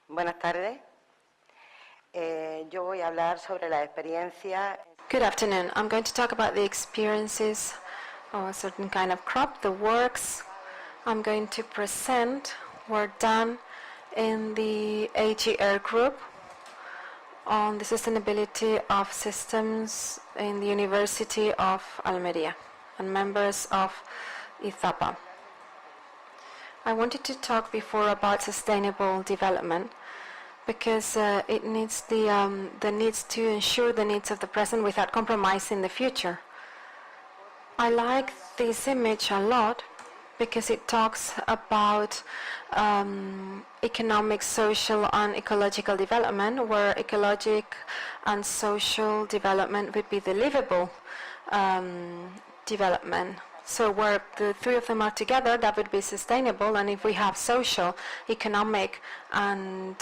Buenas tardes. Yo voy a hablar sobre la experiencia. Good afternoon. I'm going to talk about the experiences of a certain kind of crop, the works I'm going to present were done in the AGR group on the sustainability of systems in the University of Almería and members of IZAPA. I wanted to talk before about sustainable development because it needs the needs to ensure the needs of the present without compromising the future. I like this image a lot because it talks about economic, social, and ecological development, where ecologic and social development would be the livable development. So where the three of them are together, that would be sustainable. And if we have social, economic, and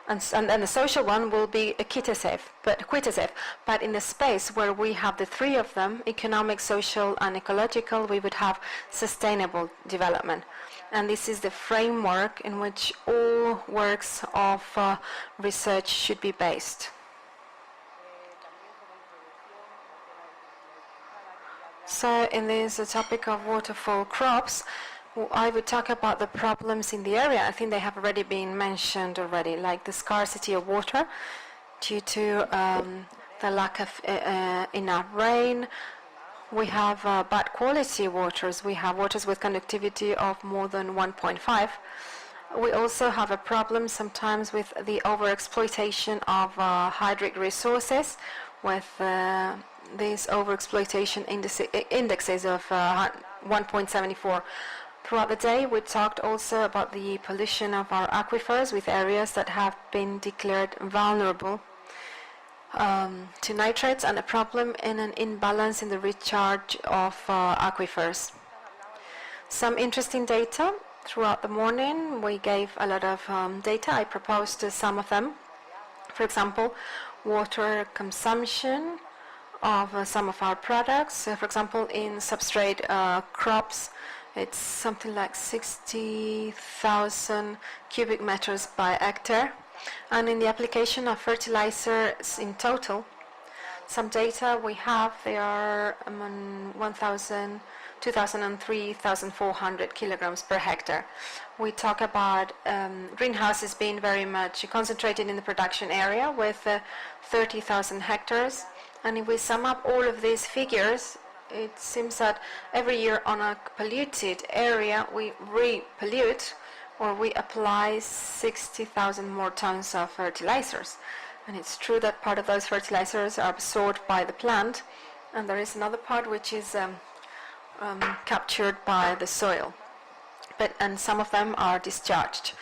the social one will be equitative. But in the space where we have the three of them, economic, social, and ecological, we would have sustainable development. And this is the framework in which all works of research should be based. So in this topic of waterfall crops, I would talk about the problems in the area. I think they have already been mentioned already, like the scarcity of water due to the lack of enough rain. We have bad quality waters. We have waters with conductivity of more than 1.5. We also have a problem sometimes with the overexploitation of hydric resources, with these overexploitation indexes of 1.74. Throughout the day, we talked also about the pollution of our aquifers with areas that have been declared vulnerable to nitrates, and a problem in an imbalance in the recharge of aquifers. Some interesting data. Throughout the morning, we gave a lot of data. I proposed some of them. For example, water consumption of some of our products. For example, in substrate crops, it's something like 60,000 cubic meters by hectare. And in the application of fertilizers in total, some data we have, they are 1,000, 2,000 and 3,400 kilograms per hectare. We talk about greenhouses being very much concentrated in the production area with 30,000 hectares. And if we sum up all of these figures, it seems that every year on a polluted area, we re-pollute, or we apply 60,000 more tons of fertilizers. And it's true that part of those fertilizers are absorbed by the plant, and there is another part which is captured by the soil. And some of them are discharged.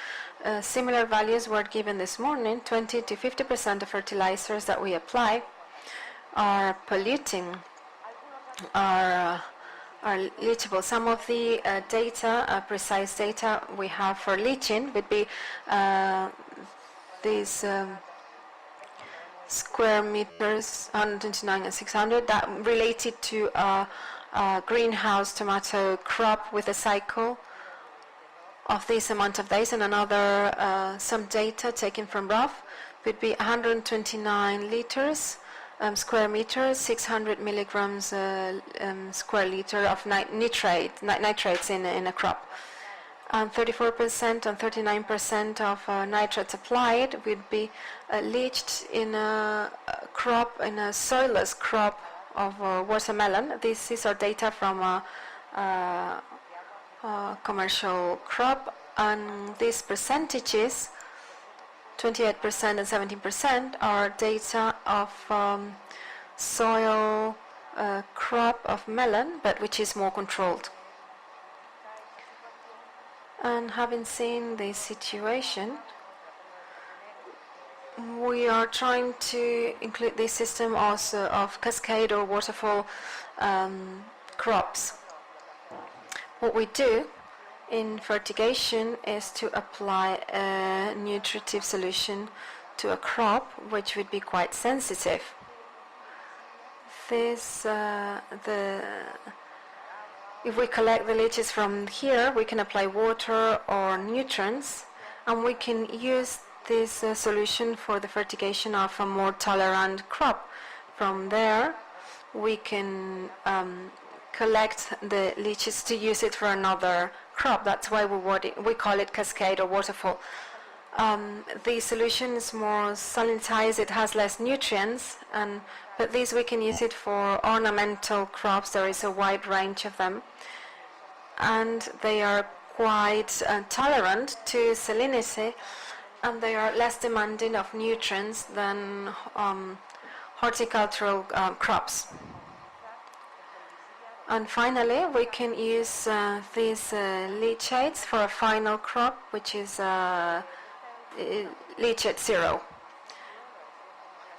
Similar values were given this morning. 20 to 50% of fertilizers that we apply are polluting, are leachable. Some of the data, precise data we have for leaching would be these square meters, 129 and 600, that related to a greenhouse tomato crop with a cycle of this amount of days, and another some data taken from ROF would be 129 liters square meter, 600 milligrams square liter of nitrates in a crop. 34% and 39% of nitrates applied would be leached in a crop, in a soilless crop of watermelon. These are data from a commercial crop, and these percentages, 28% and 17%, are data of soil crop of melon, but which is more controlled. And having seen this situation, we are trying to include this system also of cascade or waterfall crops. What we do in fertigation is to apply a nutritive solution to a crop which would be quite sensitive. If we collect the leaches from here, we can apply water or nutrients, And we can use this solution for the fertigation of a more tolerant crop. From there, we can collect the leaches to use it for another crop. That's why we call it cascade or waterfall. The solution is more salinized, it has less nutrients, but these we can use it for ornamental crops. There is a wide range of them, and they are quite tolerant to salinity, and they are less demanding of nutrients than horticultural crops. And finally, we can use these leachates for a final crop, which is leachate zero.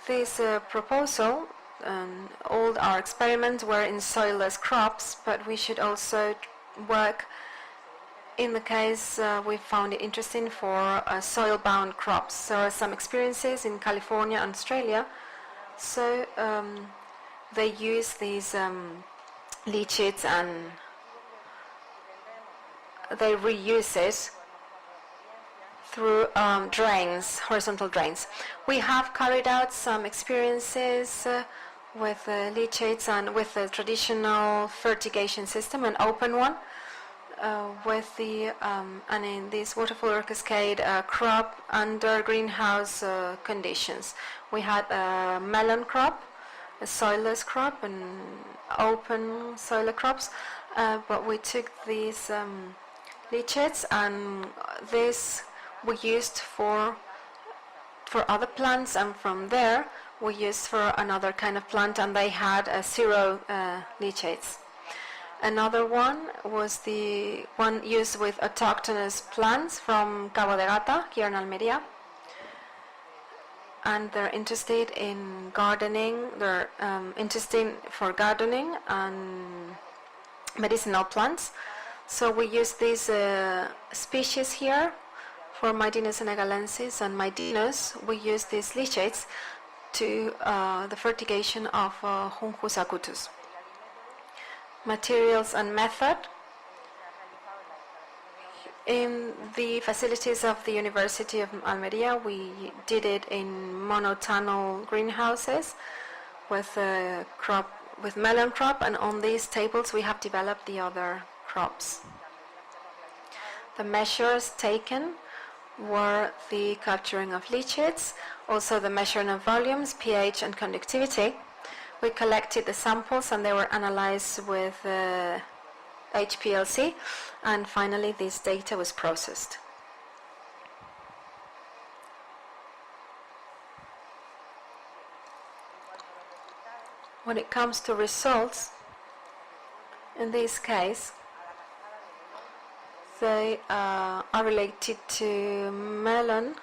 This proposal, all our experiments were in soilless crops, but we should also work in the case we found it interesting for soil-bound crops. There are some experiences in California and Australia, so they use these leachates and they reuse it through drains, horizontal drains. We have carried out some experiences with leachates and with the traditional fertigation system, an open one, with the and in this waterfall or cascade crop under greenhouse conditions. We had a melon crop, a soilless crop, and open soil crops, but we took these leachates and this we used for other plants, and from there we used for another kind of plant, and they had zero leachates. Another one was the one used with autochthonous plants from Cabo de Gata, here in Almería. And they're interested in gardening, they're interested for gardening and medicinal plants. So we use these species here for Mydinus senegalensis and Mydinus. We use these leachates to the fertigation of Junjus acutus. Materials and method. In the facilities of the University of Almería, we did it in monotunnel greenhouses with melon crop, and on these tables we have developed the other crops. The measures taken were the capturing of leachates, also the measuring of volumes, pH and conductivity. We collected the samples and they were analyzed with HPLC, and finally this data was processed. When it comes to results, in this case, they are related to melon,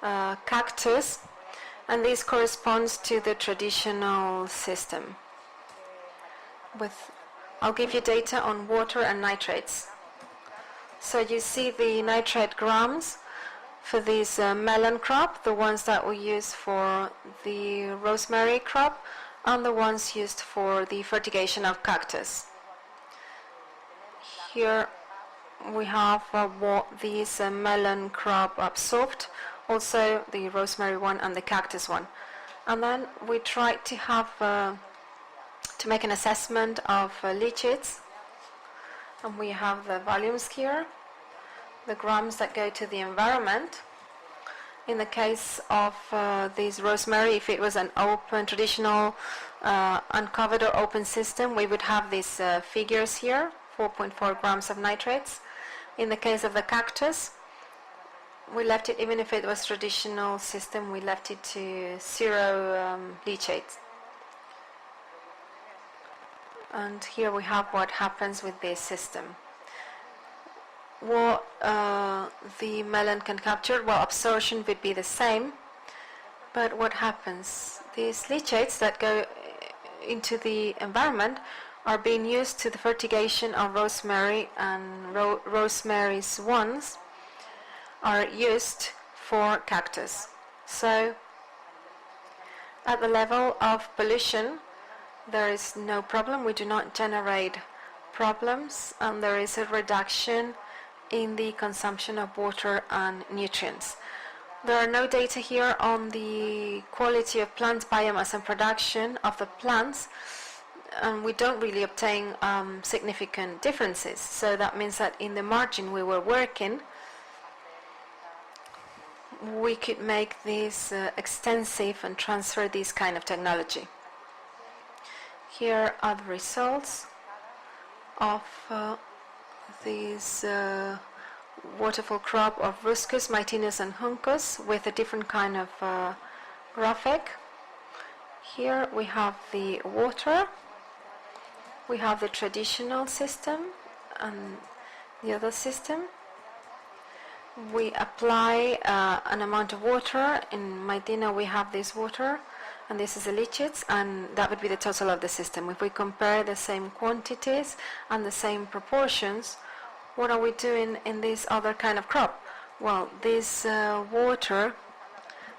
cactus, and this corresponds to the traditional system. I'll give you data on water and nitrates. So you see the nitrate grams for this melon crop, the ones that we use for the rosemary crop, and the ones used for the fertigation of cactus. Here we have what this melon crop absorbed, also the rosemary one and the cactus one. And then we tried to have to make an assessment of leachates, and we have the volumes here, the grams that go to the environment. In the case of this rosemary, if it was an open, traditional uncovered or open system, we would have these figures here, 4.4 grams of nitrates. In the case of the cactus, we left it, even if it was traditional system, we left it to zero leachates. And here we have what happens with this system. What the melon can capture, well, absorption would be the same, but what happens? These leachates that go into the environment are being used to the fertigation of rosemary, and rosemary's ones are used for cactus. So at the level of pollution, there is no problem. We do not generate problems, and there is a reduction in the consumption of water and nutrients. There are no data here on the quality of plant biomass and production of the plants, and we don't really obtain significant differences. So that means that in the margin we were working, we could make this extensive and transfer this kind of technology. Here are the results of this waterfall crop of Ruscus, Mytinus and Juncus with a different kind of graphic. Here we have the water, we have the traditional system and the other system. We apply an amount of water. In Mytina we have this water, and this is the leachate, and that would be the total of the system. If we compare the same quantities and the same proportions, what are we doing in this other kind of crop? Well, this water,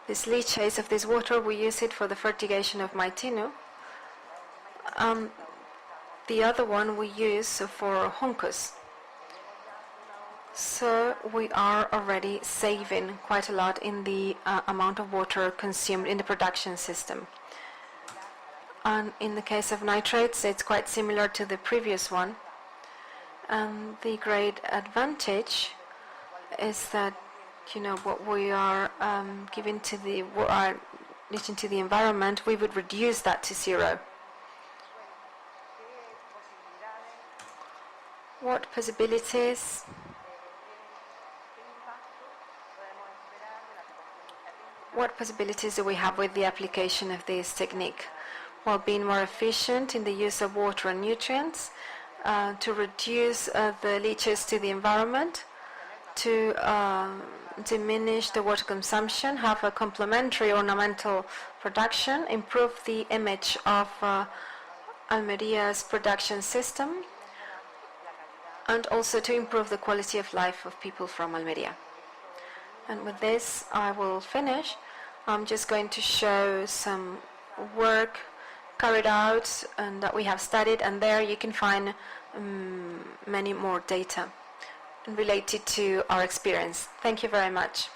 this leachate of this water, we use it for the fertigation of Mytinu. The other one we use for Juncus. So we are already saving quite a lot in the amount of water consumed in the production system. And in the case of nitrates, it's quite similar to the previous one. And the great advantage is that, you know, what we are giving to the leaching to the environment, we would reduce that to zero. What possibilities do we have with the application of this technique? Well, being more efficient in the use of water and nutrients, to reduce the leaches to the environment, to diminish the water consumption, have a complementary ornamental production, improve the image of Almeria's production system, and also to improve the quality of life of people from Almeria. And with this, I will finish. I'm just going to show some work carried out and that we have studied, and there you can find many more data related to our experience. Thank you very much.